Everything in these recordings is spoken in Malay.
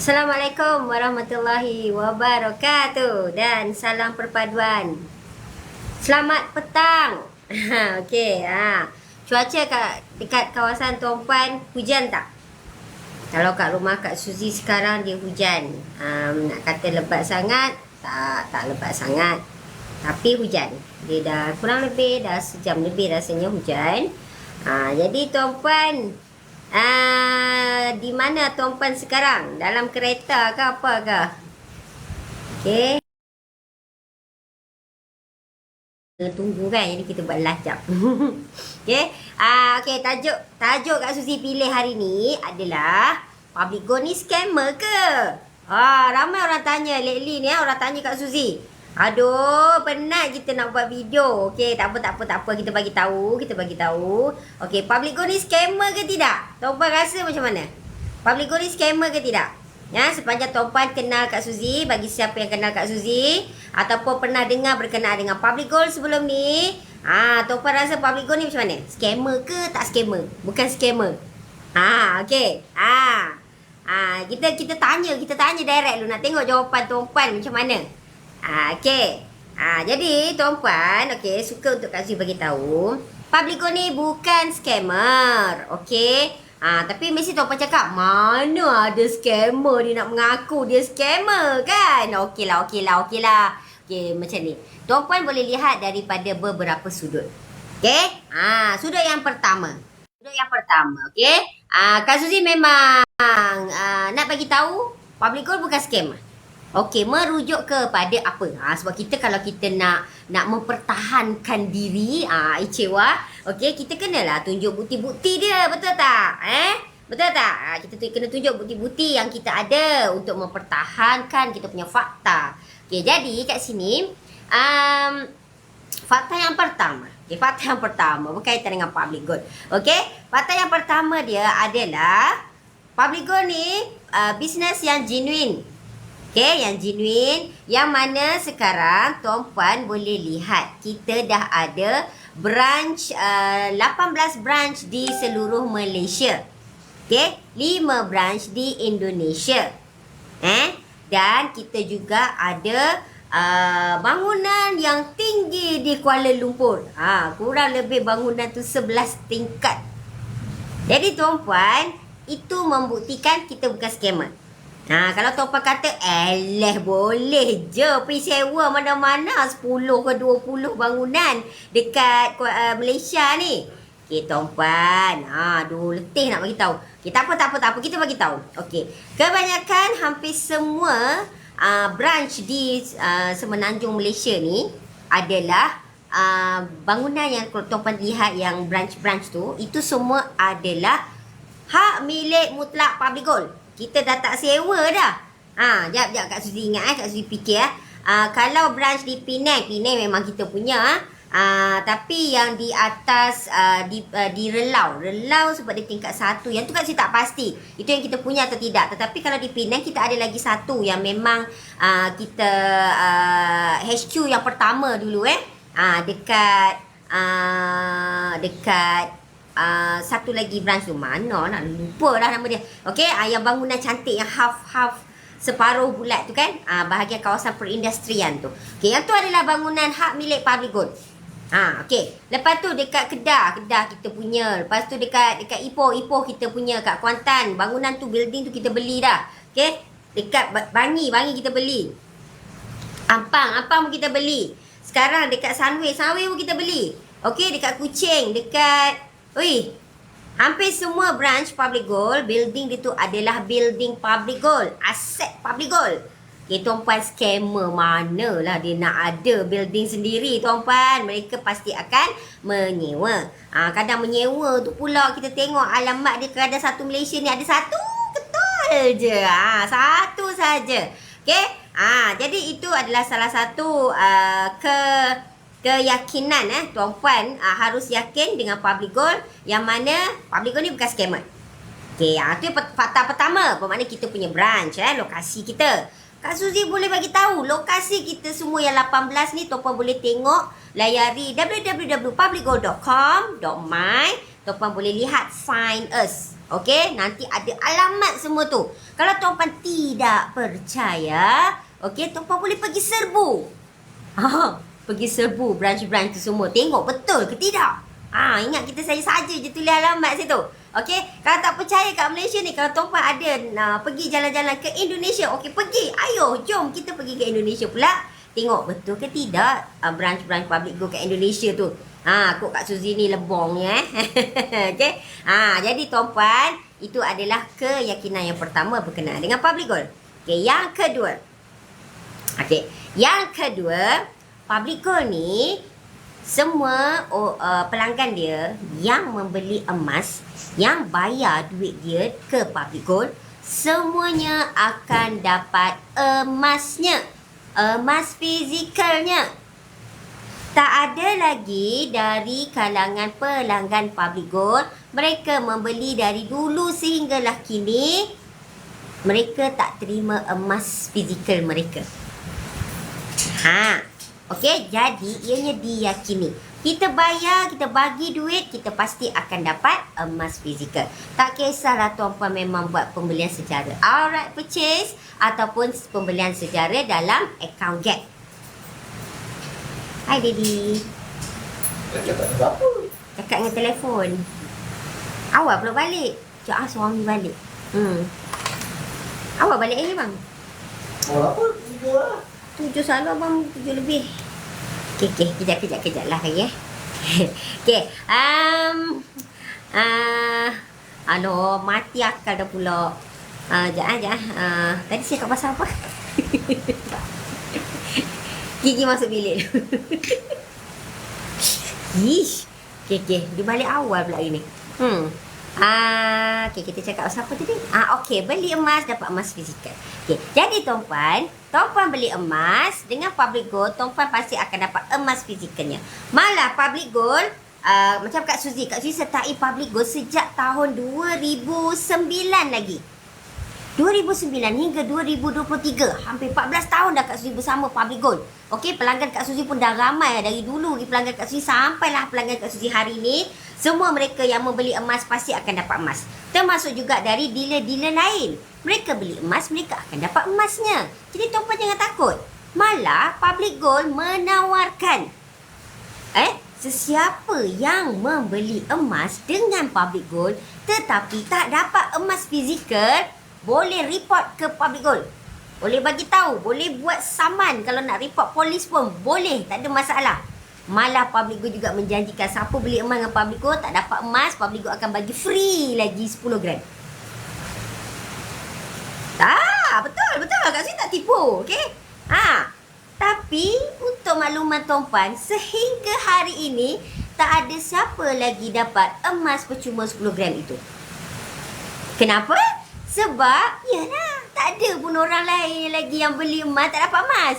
Assalamualaikum warahmatullahi wabarakatuh dan salam perpaduan. Selamat petang. Okey, cuaca dekat kawasan Tuan Puan hujan tak? Kalau kat rumah Kak Suzy sekarang dia hujan. Nak kata lebat sangat, tak lebat sangat. Tapi hujan. Dia dah kurang lebih dah sejam lebih rasanya hujan. Jadi Tuan Puan di mana Tuan Puan sekarang? Dalam kereta ke apa ke? Okey. Tunggu kan, jadi kita buat live jap. Okey. Okey, tajuk Kak Suzy pilih hari ni adalah public go ni scammer ke? Ramai orang tanya lately ni, orang tanya Kak Suzy. Aduh, penat kita nak buat video. Okey, tak apa, kita bagi tahu. Okey, public go ni scammer ke tidak? Tuan Puan rasa macam mana? Public go ni scammer ke tidak? Ya, sepanjang Tuan Puan kenal Kak Suzy, bagi siapa yang kenal Kak Suzy ataupun pernah dengar berkenaan dengan public goal sebelum ni, Tuan Puan rasa public goal ni macam mana? Scammer ke tak scammer? Bukan scammer. Okey. Kita tanya direct dulu, nak tengok jawapan Tuan Puan macam mana. Okey. Jadi Tuan Puan, okey, suka untuk Kak Suzy bagi tahu, public goal ni bukan scammer. Okey. Tapi mesti Tuan Puan cakap, mana ada scammer dia nak mengaku dia scammer kan? Okeylah. Okey, macam ni. Tuan Puan boleh lihat daripada beberapa sudut. Okey? Sudut yang pertama. Okey? Kak Suzy memang nak bagi tahu public goal bukan scammer. Okey, merujuk kepada apa? Sebab kita kalau kita nak mempertahankan diri, Ecewa, okey, kita kenalah tunjuk bukti-bukti dia, betul tak? Betul tak? Kita kena tunjuk bukti-bukti yang kita ada untuk mempertahankan kita punya fakta. Okey, jadi kat sini fakta yang pertama. Okey, fakta yang pertama berkaitan dengan public good. Okey, fakta yang pertama dia adalah public good ni bisnes yang genuine. Okey, yang genuine, yang mana sekarang Tuan Puan boleh lihat kita dah ada branch 18 branch di seluruh Malaysia. Okey, 5 branch di Indonesia. Dan kita juga ada bangunan yang tinggi di Kuala Lumpur. Kurang lebih bangunan tu 11 tingkat. Jadi Tuan Puan, itu membuktikan kita bukan scammer. Kalau Tuan Puan kata, boleh je pergi sewa mana-mana 10 ke 20 bangunan dekat Malaysia ni. Okey Tuan Puan, letih nak bagi tahu. Okey, tak apa, kita bagi tahu. Okey, kebanyakan hampir semua branch di Semenanjung Malaysia ni adalah bangunan yang Tuan Puan lihat yang branch tu, itu semua adalah hak milik mutlak public goal. Kita dah tak sewa dah. Jap Kak Suzy ingat Kak Suzy fikir kalau branch di Penang memang kita punya. Tapi yang di atas di Relau sebab dia tingkat 1. Yang tu Kak Suzy tak pasti itu yang kita punya atau tidak. Tetapi kalau di Penang kita ada lagi satu yang memang kita HQ yang pertama dulu dekat satu lagi branch tu, mana nak lupa dah nama dia. Okey, yang bangunan cantik yang half separuh bulat tu kan, bahagian kawasan perindustrian tu. Okey, yang tu adalah bangunan hak milik public good. Okey, lepas tu dekat Kedah kita punya. Lepas tu dekat Ipoh kita punya. Kat Kuantan, bangunan tu, building tu kita beli dah. Okey, dekat Bangi kita beli. Ampang pun kita beli. Sekarang dekat Sunway pun kita beli. Okey, dekat Kuching, hampir semua branch public goal, building dia tu adalah building public goal, aset public goal. Okay, Tuan Puan, scammer manalah dia nak ada building sendiri Tuan Puan. Mereka pasti akan menyewa. Kadang menyewa tu pula kita tengok alamat dia kadang satu Malaysia ni ada satu ketul je. Satu saja. Okay, jadi itu adalah salah satu keyakinan Tuan Puan harus yakin dengan public goal, yang mana public goal ni bukan scammer. Okey, itu fakta pertama. Bermakna kita punya branch lokasi kita. Kak Suzy boleh bagi tahu lokasi kita semua yang 18 ni. Tuan Puan boleh tengok, layari www.publicgoal.com.my. Tuan Puan boleh lihat find us. Okey, nanti ada alamat semua tu. Kalau tuan-puan tidak percaya, okey, tuan-puan boleh pergi serbu. Pergi serbu branch-branch tu semua. Tengok betul ke tidak. Ingat kita saya saja je tulis alamat situ. Okey, kalau tak percaya kat Malaysia ni, kalau tuan-puan ada pergi jalan-jalan ke Indonesia, okey, pergi. Ayo, jom kita pergi ke Indonesia pula. Tengok betul ke tidak branch-branch public go kat Indonesia tu. Kok Kak Suzy ni lebong ya. Okey. Jadi tuan-puan, itu adalah keyakinan yang pertama berkenaan dengan public goal. Okey, yang kedua. Okey, yang kedua, public goal ni semua pelanggan dia yang membeli emas, yang bayar duit dia ke public gold, semuanya akan dapat emasnya. Emas fizikalnya. Tak ada lagi dari kalangan pelanggan public gold, mereka membeli dari dulu sehinggalah kini, mereka tak terima emas fizikal mereka. Okey, jadi ianya diyakini. Kita bayar, kita bagi duit, kita pasti akan dapat emas fizikal. Tak kisahlah tuan-puan memang buat pembelian secara outright purchase ataupun pembelian secara dalam account gap. Hai Daddy. Cakap dengan apa? Cakap dengan telefon. Awal pula balik. Sekejap suami balik. Awal balik ni bang? Apa? Tidur lah. 7 selalu abang 7 lebih. Okey, kejap lah ya. Okey, aduh, mati akal dah pula. Sekejap. Tadi saya kat pasal apa? Gigi masuk bilik. Ish. Okey, dia balik awal pula hari ni. Okey, kita cakap pasal apa tadi? Okey, beli emas dapat emas fizikal. Okey, jadi tuan-puan beli emas dengan public gold, tuan-puan pasti akan dapat emas fizikalnya. Malah public gold, macam Kak Suzy sertai public gold sejak tahun 2009 lagi. 2009 hingga 2023, hampir 14 tahun dah Kak Suzy bersama public gold. Okey, pelanggan Kak Suzy pun dah ramai dari dulu lagi pelanggan Kak Suzy sampailah pelanggan Kak Suzy hari ni. Semua mereka yang membeli emas pasti akan dapat emas. Termasuk juga dari dealer-dealer lain. Mereka beli emas, mereka akan dapat emasnya. Jadi tuan-puan jangan takut. Malah public gold menawarkan sesiapa yang membeli emas dengan public gold tetapi tak dapat emas fizikal, boleh report ke public gold. Boleh bagi tahu, boleh buat saman. Kalau nak report polis pun boleh, tak ada masalah. Malah public gold juga menjanjikan siapa beli emas dengan public gold tak dapat emas, public gold akan bagi free lagi 10 gram. Betul. Kak Suzy tak tipu, okey? Tapi untuk makluman tuan-puan, sehingga hari ini tak ada siapa lagi dapat emas percuma 10 gram itu. Kenapa? Sebab, yalah, tak ada pun orang lain lagi yang beli emas tak dapat emas.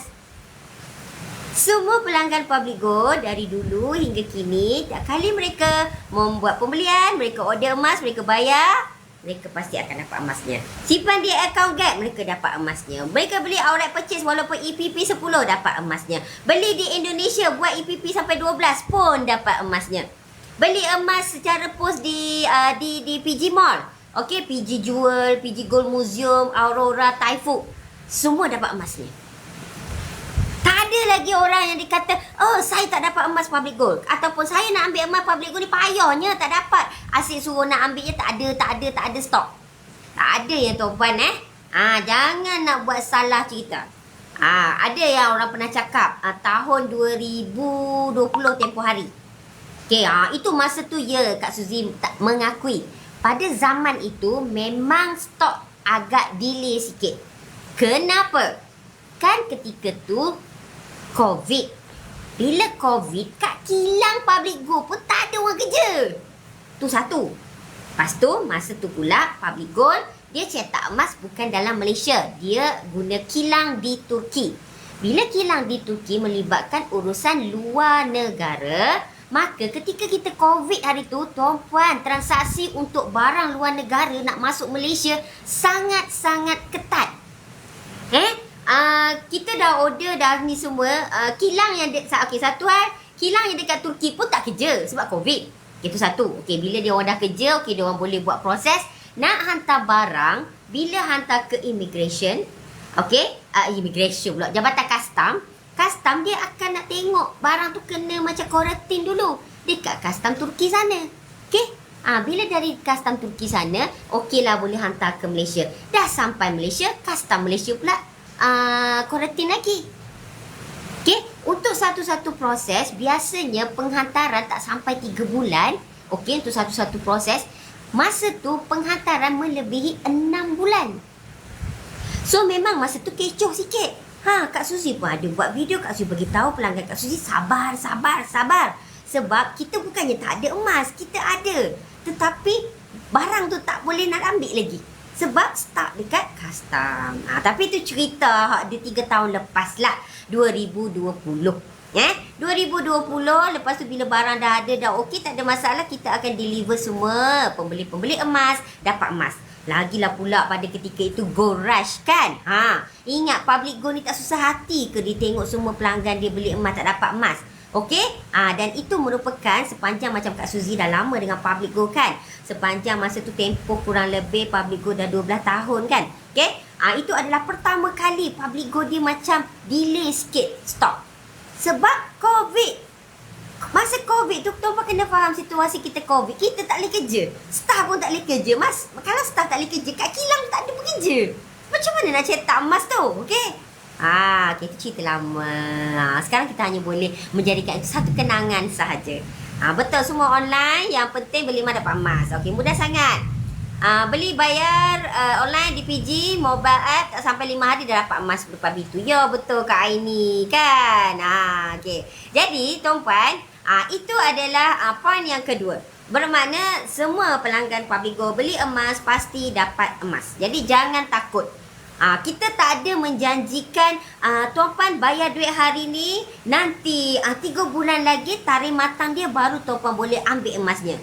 Semua pelanggan public gold dari dulu hingga kini, tiap kali mereka membuat pembelian, mereka order emas, mereka bayar, mereka pasti akan dapat emasnya. Simpan di account gap, mereka dapat emasnya. Mereka beli outright purchase walaupun EPP 10 dapat emasnya. Beli di Indonesia buat EPP sampai 12 pun dapat emasnya. Beli emas secara post di PG Mall. Okey, PG Jewel, PG Gold Museum, Aurora, Taifu, semua dapat emasnya. Tak ada lagi orang yang dikata, saya tak dapat emas public gold. Ataupun saya nak ambil emas public gold ni payahnya, tak dapat. Asyik suruh nak ambilnya, tak ada stok. Tak ada ya tuan-puan jangan nak buat salah cerita. Ada yang orang pernah cakap, tahun 2020 tempoh hari. Okey, itu masa tu ya Kak Suzy tak mengakui. Pada zaman itu memang stok agak delay sikit. Kenapa? Kan ketika tu COVID. Bila COVID, kat kilang public gold pun tak ada orang kerja. Tu satu. Lepas tu, masa tu pula public gold, dia cetak emas bukan dalam Malaysia. Dia guna kilang di Turki. Bila kilang di Turki melibatkan urusan luar negara, maka ketika kita COVID hari tu, tuan-puan, transaksi untuk barang luar negara nak masuk Malaysia sangat-sangat ketat. Kita dah order dah ni semua. Kilang yang satu hal, kilang yang dekat Turki pun tak kerja sebab COVID. Itu satu. Okey, bila dia orang dah kerja, okey, dia orang boleh buat proses. nak hantar barang, bila hantar ke immigration, okey, immigration pula, jabatan custom dia akan nak tengok barang tu kena macam quarantine dulu dekat custom Turki sana. Okey? Bila dari custom Turki sana, okeylah boleh hantar ke Malaysia. Dah sampai Malaysia, custom Malaysia pula quarantine lagi. Okey, untuk satu-satu proses biasanya penghantaran tak sampai 3 bulan. Okey, untuk satu-satu proses masa tu penghantaran melebihi 6 bulan. So memang masa tu kecoh sikit. Kak Suzy pun ada buat video. Kak Suzy bagi tahu pelanggan Kak Suzy sabar. Sebab kita bukannya tak ada emas, kita ada. Tetapi barang tu tak boleh nak ambil lagi. Sebab stuck dekat custom. Tapi tu cerita dia 3 tahun lepas lah. 2020. 2020 lepas tu bila barang dah ada, dah okey, tak ada masalah, kita akan deliver semua. Pembeli emas dapat emas. Lagilah pula pada ketika itu Gold Rush kan. Ingat Public Gold ni tak susah hati ke dia tengok semua pelanggan dia beli emas tak dapat emas. Okey? Dan itu merupakan sepanjang macam Kak Suzy dah lama dengan Public Gold kan. Sepanjang masa tu tempoh kurang lebih Public Gold dah 12 tahun kan. Okey? Itu adalah pertama kali Public Gold dia macam delay sikit stop. Sebab COVID. Masa COVID tu, tuan kena faham situasi kita COVID. Kita tak boleh kerja. Staff pun tak boleh kerja. Mas, kalau staff tak boleh kerja, Kak Kilang tak ada bekerja. Macam mana nak cetak emas tu? Okey? Itu cerita lama. Sekarang kita hanya boleh menjadikan itu satu kenangan sahaja. Betul, semua online. Yang penting beli emas dapat emas. Okey, mudah sangat. Beli bayar online di PG, mobile app, tak sampai 5 hari dah dapat emas berupa itu. Ya, betul Kak Aini kan. Okey. Jadi, tuan-puan, itu adalah poin yang kedua. Bermakna semua pelanggan Public Gold beli emas pasti dapat emas. Jadi jangan takut. Kita tak ada menjanjikan tuan-puan bayar duit hari ni, nanti 3 bulan lagi tarikh matang dia baru tuan-puan boleh ambil emasnya.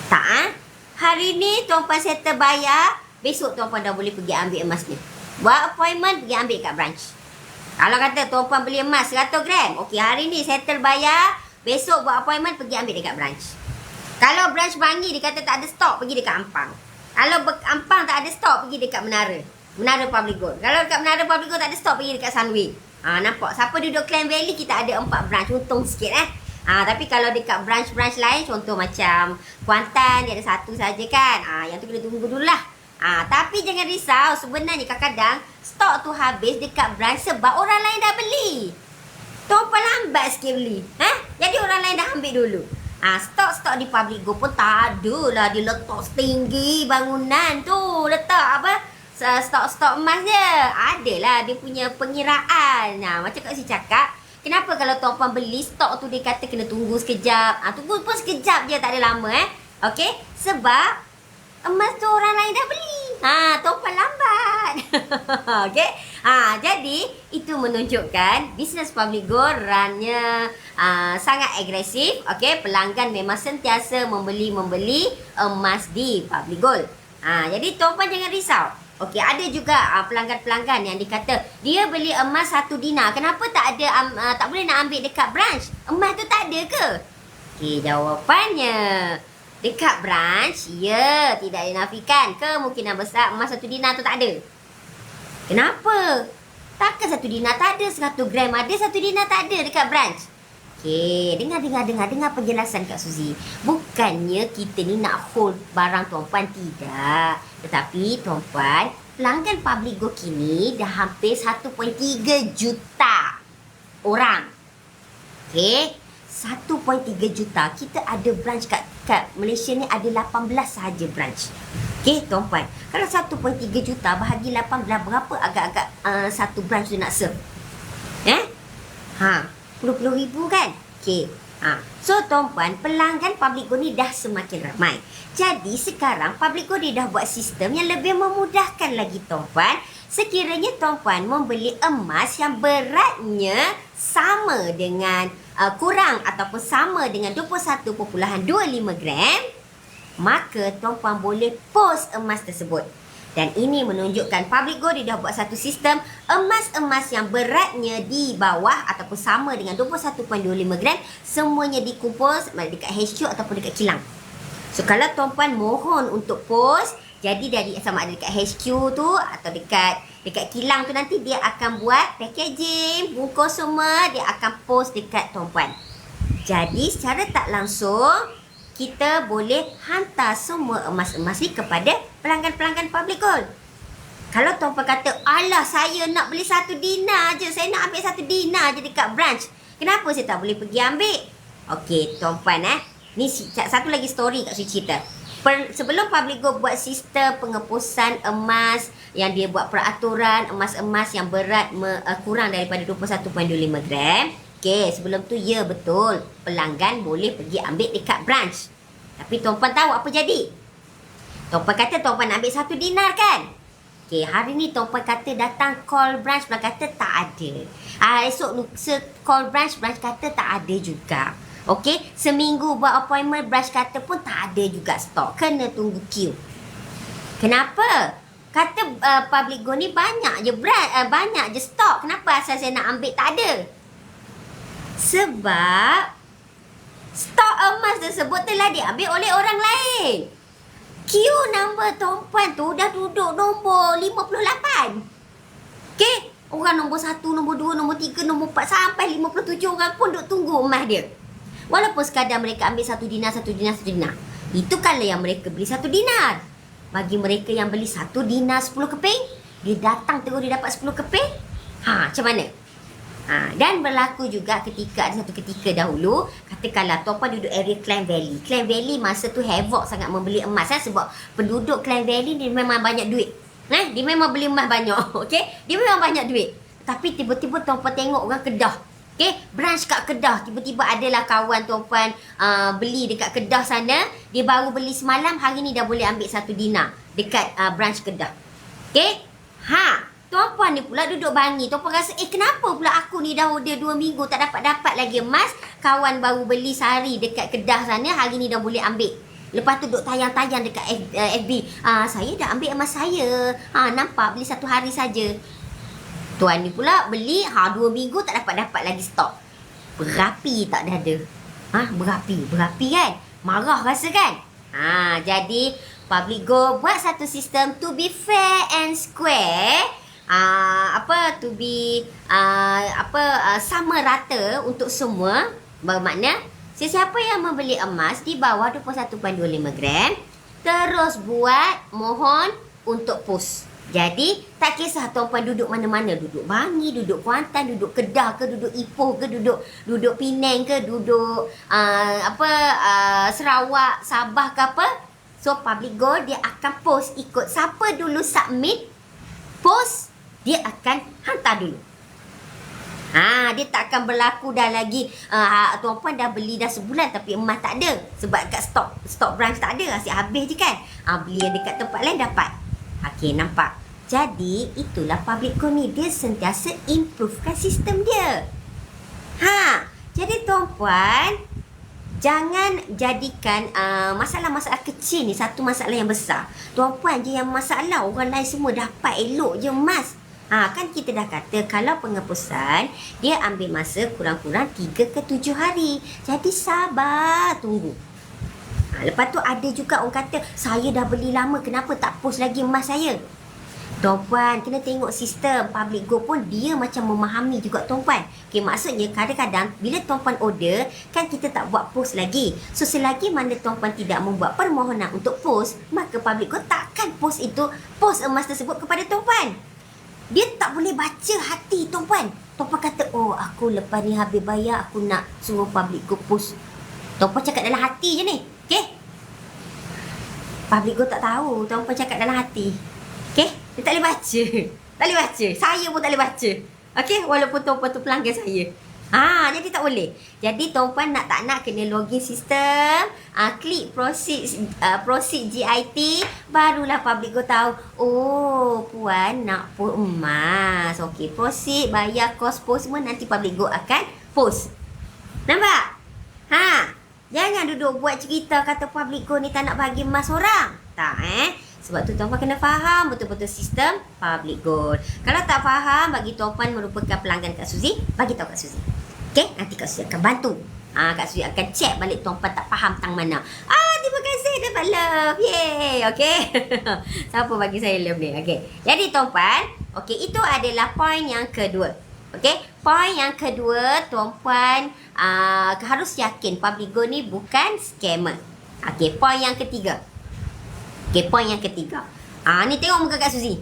Tak. Hari ni tuan-puan settle bayar, besok tuan-puan dah boleh pergi ambil emasnya. Buat appointment, pergi ambil kat branch. Kalau kata tuan-puan beli emas 100 gram, okey, hari ni settle bayar, besok buat appointment, pergi ambil dekat branch. Kalau branch Bangi dia kata tak ada stok, pergi dekat Ampang. Kalau Ampang tak ada stok, pergi dekat Menara Public Gold. Kalau dekat Menara Public Gold tak ada stok, pergi dekat Sunway. Nampak? Siapa duduk Klang Valley, kita ada 4 branch. Untung sikit tapi kalau dekat branch-branch lain, contoh macam Kuantan, dia ada 1 saja kan. Yang tu kena tunggu dulu lah. Tapi jangan risau, sebenarnya kadang-kadang stok tu habis dekat branch sebab orang lain dah beli. Tuan-puan lambat sikit beli. Jadi orang lain dah ambil dulu. Stok-stok di Public Gold pun tak ada lah. Dia letak setinggi bangunan tu. Letak apa? Stok-stok emas dia. Adalah dia punya pengiraan. Macam Kak Si cakap, kenapa kalau tuan-puan beli stok tu dia kata kena tunggu sekejap. Tunggu pun sekejap je, tak ada lama Okey? Sebab emas tu orang lain dah beli. Tuan-puan lambat. Okey? Jadi itu menunjukkan bisnes Public Gold runnya sangat agresif. Okey? Pelanggan memang sentiasa membeli emas di Public Gold. Jadi tuan-puan jangan risau. Okey, ada juga pelanggan-pelanggan yang dikata dia beli emas 1 dinar. Kenapa tak ada tak boleh nak ambil dekat branch? Emas tu tak ada ke? Okey, jawapannya dekat branch, ya, tidak dinafikan kemungkinan besar emas 1 dinar tu tak ada. Kenapa? Takkan 1 dinar tak ada, 100 gram ada, 1 dinar tak ada dekat branch. Okey, dengar penjelasan Kak Suzy. Bukannya kita ni nak hold barang tuan-puan, tidak. Tetapi tuan-puan, pelanggan Public Gold kini dah hampir 1.3 juta orang. Okey, 1.3 juta. Kita ada branch kat Malaysia ni ada 18 sahaja branch. Okey, tuan-puan. Kalau 1.3 juta bahagi 18, berapa agak-agak satu branch tu nak serve? 10 ribu kan? Okey. So tuan-puan, pelanggan Public Gold ni dah semakin ramai. Jadi sekarang Public Gold dia dah buat sistem yang lebih memudahkan lagi tuan-puan. Sekiranya tuan-puan membeli emas yang beratnya sama dengan kurang ataupun sama dengan 21.25 gram, maka tuan-puan boleh post emas tersebut. Dan ini menunjukkan Public Gold dia dah buat satu sistem emas-emas yang beratnya di bawah ataupun sama dengan 21.25 gram, semuanya dikumpul dekat HQ ataupun dekat kilang. So kalau tuan-puan mohon untuk post, Jadi dari sama ada dekat HQ tu atau dekat kilang tu nanti dia akan buat packaging, bungkus semua, dia akan post dekat tuan-puan. Jadi secara tak langsung kita boleh hantar semua emas-emas ni kepada pelanggan-pelanggan Public Gold. Kalau tuan-puan kata, alah saya nak beli 1 dinar je, saya nak ambil 1 dinar je dekat branch. Kenapa saya tak boleh pergi ambil? Okey, tuan-puan ni satu lagi story kat sini cerita. Sebelum Public Gold buat sistem pengepusan emas yang dia buat peraturan emas-emas yang berat kurang daripada 21.25 gram. Okey, sebelum tu ya betul, pelanggan boleh pergi ambil dekat branch. Tapi tuan-puan tahu apa jadi? Tuan-puan kata tuan-puan nak ambil 1 dinar kan? Okey, hari ni tuan-puan kata datang call branch, pula kata tak ada. Esok lusa call branch kata tak ada juga. Okey, seminggu buat appointment, branch kata pun tak ada juga stok. Kena tunggu queue. Kenapa? Kata Public Gold ni banyak je banyak je stok. Kenapa asal saya nak ambil tak ada? Sebab stok emas tersebut telah diambil oleh orang lain. Queue number tuan-puan tu dah duduk nombor 58. Okey, orang nombor 1, nombor 2, nombor 3, nombor 4 sampai 57 orang pun duk tunggu emas dia. Walaupun sekadar mereka ambil 1 dinar, 1 dinar, 1 dinar. Itu kalau yang mereka beli 1 dinar. Bagi mereka yang beli 1 dinar 10 keping, dia datang terus dia dapat 10 keping. Macam mana? Dan berlaku juga ada satu ketika dahulu, katakanlah tuan-puan duduk area Klang Valley. Klang Valley masa tu havoc sangat membeli emas sebab penduduk Klang Valley ni memang banyak duit. Dia memang beli emas banyak. Okey? Dia memang banyak duit. Tapi tiba-tiba tuan-puan tengok orang Kedah. Okay, branch kat Kedah. Tiba-tiba adalah kawan tuan-puan beli dekat Kedah sana. Dia baru beli semalam, hari ni dah boleh ambil 1 dinar dekat branch Kedah. Okay. Tuan-puan ni pula duduk bangi. Tuan-puan rasa, kenapa pula aku ni dah 2 minggu tak dapat lagi emas. Kawan baru beli sehari dekat Kedah sana, hari ni dah boleh ambil. Lepas tu duk tayang-tayang dekat FB. Saya dah ambil emas saya. Nampak beli 1 hari saja. Tuan ni pula beli 2 minggu tak dapat lagi stok. Berapi tak ada. Berapi kan? Marah rasa kan? Jadi Public Gold buat satu sistem to be fair and square. To be sama rata untuk semua. Bermakna sesiapa yang membeli emas di bawah 21.25 gram terus buat mohon untuk post. Jadi, tak kisah tuan-puan duduk mana-mana. Duduk Bangi, duduk Kuantan, duduk Kedah ke, duduk Ipoh ke, duduk Penang ke, duduk Sarawak, Sabah ke apa. So, Public Gold dia akan post ikut siapa dulu submit post, dia akan hantar dulu. Dia tak akan berlaku dah lagi tuan-puan dah beli dah sebulan tapi emas tak ada. Sebab kat stok branch tak ada, asyik habis je kan. Beli yang dekat tempat lain dapat. Okey, nampak? Jadi, itulah Public Gold ni. Dia sentiasa improvekan sistem dia. Jadi tuan-puan, jangan jadikan masalah-masalah kecil ni satu masalah yang besar. Tuan-puan je yang masalah, orang lain semua dapat elok je emas. Kan kita dah kata kalau pengepusan, dia ambil masa kurang-kurang 3 ke 7 hari. Jadi sabar, tunggu. Lepas tu ada juga orang kata, saya dah beli lama, kenapa tak post lagi emas saya? Tuan-puan, kena tengok sistem Public Gold pun dia macam memahami juga tuan-puan. Okay, maksudnya kadang-kadang bila tuan-puan order, kan kita tak buat post lagi. So, selagi mana tuan-puan tidak membuat permohonan untuk post, maka Public Gold takkan post emas tersebut kepada tuan-puan. Dia tak boleh baca hati tuan-puan. Tuan-puan kata, aku lepas ni habis bayar, aku nak suruh Public Gold post. Tuan-puan cakap dalam hati je ni. Okay? Public Gold tak tahu. Tuan-puan cakap dalam hati. Okay? Dia tak boleh baca. Tak boleh baca. Saya pun tak boleh baca. Okay? Walaupun tuan-puan tu pelanggan saya. Jadi tak boleh. Jadi tuan-puan tak nak kena login sistem. Klik proceed GIT. Barulah Public Gold tahu. Puan nak post emas. Okay, proceed. Bayar kos post semua. Nanti Public Gold akan post. Nampak? Jangan duduk buat cerita kata Public Gold ni tak nak bagi emas orang. Tak Sebab tu tuan-puan kena faham betul-betul sistem Public Gold. Kalau tak faham, bagi tuan-puan merupakan pelanggan Kak Suzy, bagi tahu Kak Suzy. Okay? Nanti Kak Suzy akan bantu. Kak Suzy akan check balik tuan-puan tak faham tang mana. Terima kasih dapat love. Yeay. Okay. Siapa bagi saya love ni? Okay. Jadi tuan-puan, okay, itu adalah poin yang kedua. Okay. Poin yang kedua, tuan-puan harus yakin Public Go ni bukan scammer. Okay. Poin yang ketiga. Okay. Poin yang ketiga. Ni tengok muka Kak Suzy.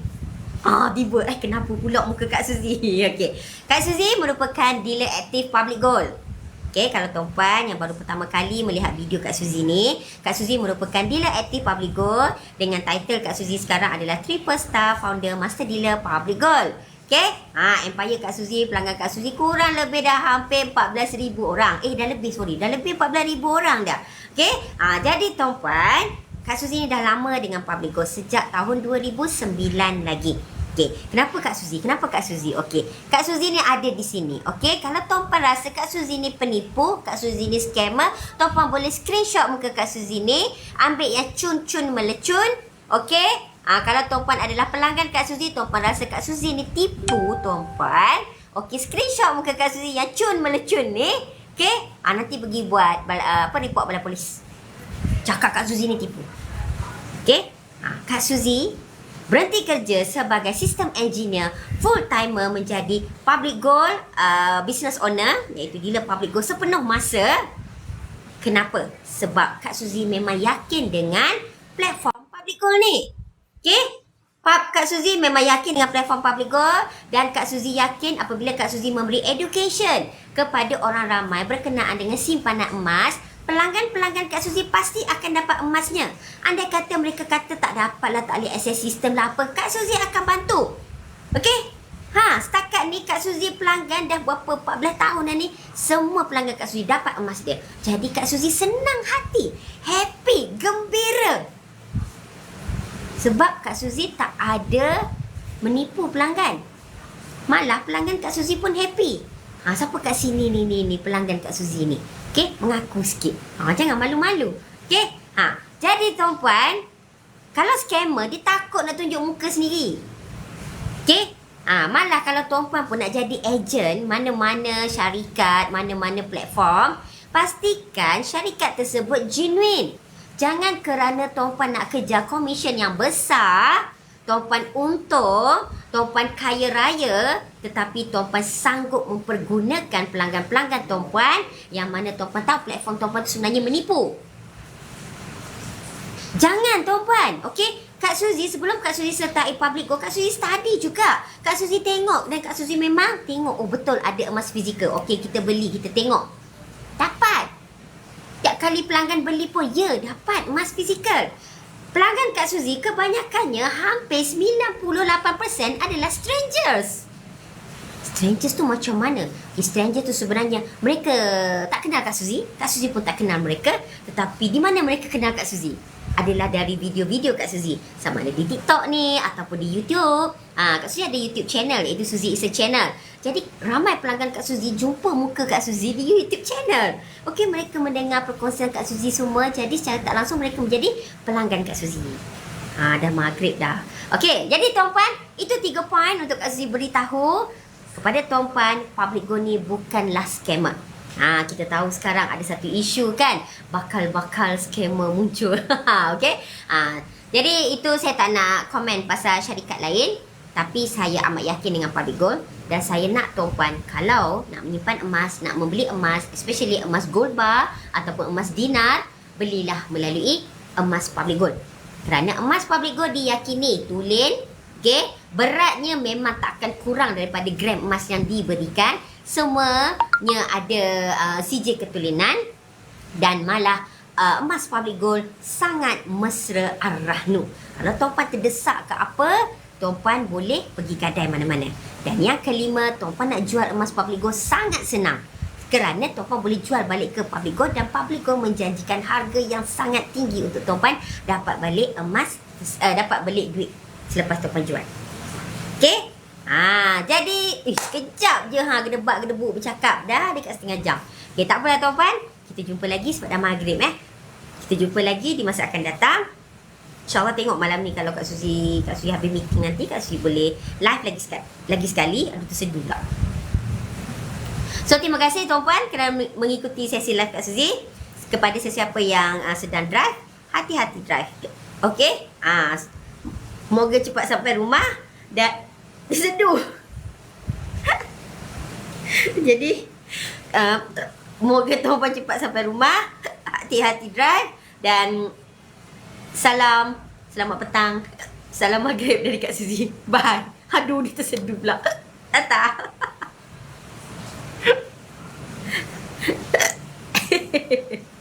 Tiba. Kenapa pula muka Kak Suzy? Okay. Kak Suzy merupakan dealer aktif Public Gold. Okay, kalau tuan-puan yang baru pertama kali melihat video Kak Suzy ni, Kak Suzy merupakan dealer aktif Public Gold dengan title Kak Suzy sekarang adalah Triple Star Founder Master Dealer Public Gold. Okay, empire Kak Suzy, pelanggan Kak Suzy kurang lebih dah hampir 14,000 orang. Dah lebih 14,000 orang dah. Okay, jadi tuan-puan, Kak Suzy ni dah lama dengan Public Gold sejak tahun 2009 lagi. Okay, kenapa Kak Suzy? Okay, Kak Suzy ni ada di sini. Okay, kalau tuan-puan rasa Kak Suzy ni penipu, Kak Suzy ni scammer, tuan-puan boleh screenshot muka Kak Suzy ni, ambil yang cun-cun melecun. Okay, kalau tuan-puan adalah pelanggan Kak Suzy, tuan-puan rasa Kak Suzy ni tipu tuan-puan, okay, screenshot muka Kak Suzy yang cun melecun ni. Okay, nanti pergi buat report bala polis. Cakap Kak Suzy ni tipu. Okay, Kak Suzy berhenti kerja sebagai sistem engineer full-timer menjadi Public Gold business owner, iaitu dealer Public Gold sepenuh masa. Kenapa? Sebab Kak Suzy memang yakin dengan platform Public Gold ni. Okay? Kak Suzy memang yakin dengan platform Public Gold, dan Kak Suzy yakin apabila Kak Suzy memberi education kepada orang ramai berkenaan dengan simpanan emas, pelanggan-pelanggan Kak Suzy pasti akan dapat emasnya. Andai kata mereka kata tak dapat lah, tak boleh akses sistem lah apa, Kak Suzy akan bantu. Okey? Setakat ni Kak Suzy pelanggan dah berapa 14 tahun dah ni, semua pelanggan Kak Suzy dapat emas dia. Jadi Kak Suzy senang hati, happy, gembira. Sebab Kak Suzy tak ada menipu pelanggan. Malah pelanggan Kak Suzy pun happy. Siapa kat sini ni pelanggan Kak Suzy ni? Okay, mengaku sikit. Jangan malu-malu. Okay, jadi tuan-puan, kalau scammer, dia takut nak tunjuk muka sendiri. Okay, malah kalau tuan-puan pun nak jadi ejen mana-mana syarikat, mana-mana platform, pastikan syarikat tersebut genuine. Jangan kerana tuan-puan nak kejar komisen yang besar, tuan-puan untung, tuan-puan kaya raya, tetapi tuan-puan sanggup mempergunakan pelanggan-pelanggan tuan-puan yang mana tuan-puan tahu platform tuan-puan tu sebenarnya menipu. Jangan tuan-puan. Okey, Kak Suzy sebelum Kak Suzy sertai Public Gold, Kak Suzy study juga. Kak Suzy tengok dan Kak Suzy memang tengok, betul ada emas fizikal. Okey, kita beli, kita tengok. Dapat. Tiap kali pelanggan beli pun, dapat emas fizikal. Pelanggan Kak Suzy kebanyakannya hampir 98% adalah strangers. Strangers tu macam mana? Stranger tu sebenarnya mereka tak kenal Kak Suzy. Kak Suzy pun tak kenal mereka. Tetapi di mana mereka kenal Kak Suzy? Adalah dari video-video Kak Suzy. Sama ada di TikTok ni ataupun di YouTube. Kak Suzy ada YouTube channel, iaitu Suzy is a Channel. Jadi ramai pelanggan Kak Suzy jumpa muka Kak Suzy di YouTube channel. Okey, mereka mendengar perkongsian Kak Suzy semua. Jadi secara tak langsung mereka menjadi pelanggan Kak Suzy. Dah maghrib dah. Okey, jadi tuan-puan, itu 3 poin untuk Kak Suzy beritahu kepada tuan-puan, Public Go ni bukanlah scammer. Kita tahu sekarang ada satu isu kan, bakal-bakal scammer muncul. Okey. Jadi itu saya tak nak komen pasal syarikat lain, tapi saya amat yakin dengan Public Gold, dan saya nak tuan-puan kalau nak menyimpan emas, nak membeli emas, especially emas gold bar ataupun emas dinar, belilah melalui emas Public Gold. Kerana emas Public Gold diyakini tulen, okey, beratnya memang takkan kurang daripada gram emas yang diberikan. Semuanya ada CJ ketulinan, dan malah emas Public Gold sangat mesra ar-rahnu. Kalau tuan-puan terdesak ke apa, tuan-puan boleh pergi gadai mana-mana. Dan yang kelima, tuan-puan nak jual emas Public Gold sangat senang. Kerana tuan-puan boleh jual balik ke Public Gold, dan Public Gold menjanjikan harga yang sangat tinggi untuk tuan-puan dapat balik emas, dapat balik duit selepas tuan-puan jual. Okey? Jadi sekejap je gedebak-gedebuk bercakap dah dekat setengah jam. Okey, tak apalah tuan-puan, kita jumpa lagi sebab dah maghrib Kita jumpa lagi di masa akan datang. InsyaAllah tengok malam ni kalau Kak Suzy habis meeting nanti, Kak Suzy boleh live lagi sekali. Aduh, terseduh tak. So terima kasih tuan-puan kerana mengikuti sesi live Kak Suzy. Kepada sesiapa yang sedang drive, hati-hati drive. Okey? Semoga cepat sampai rumah dan seduh. Jadi moga tuan-puan cepat sampai rumah, hati-hati drive dan selamat petang. Salam maghrib dari Kak Suzy. Bye. Aduh, dia terseduh pula. Tata.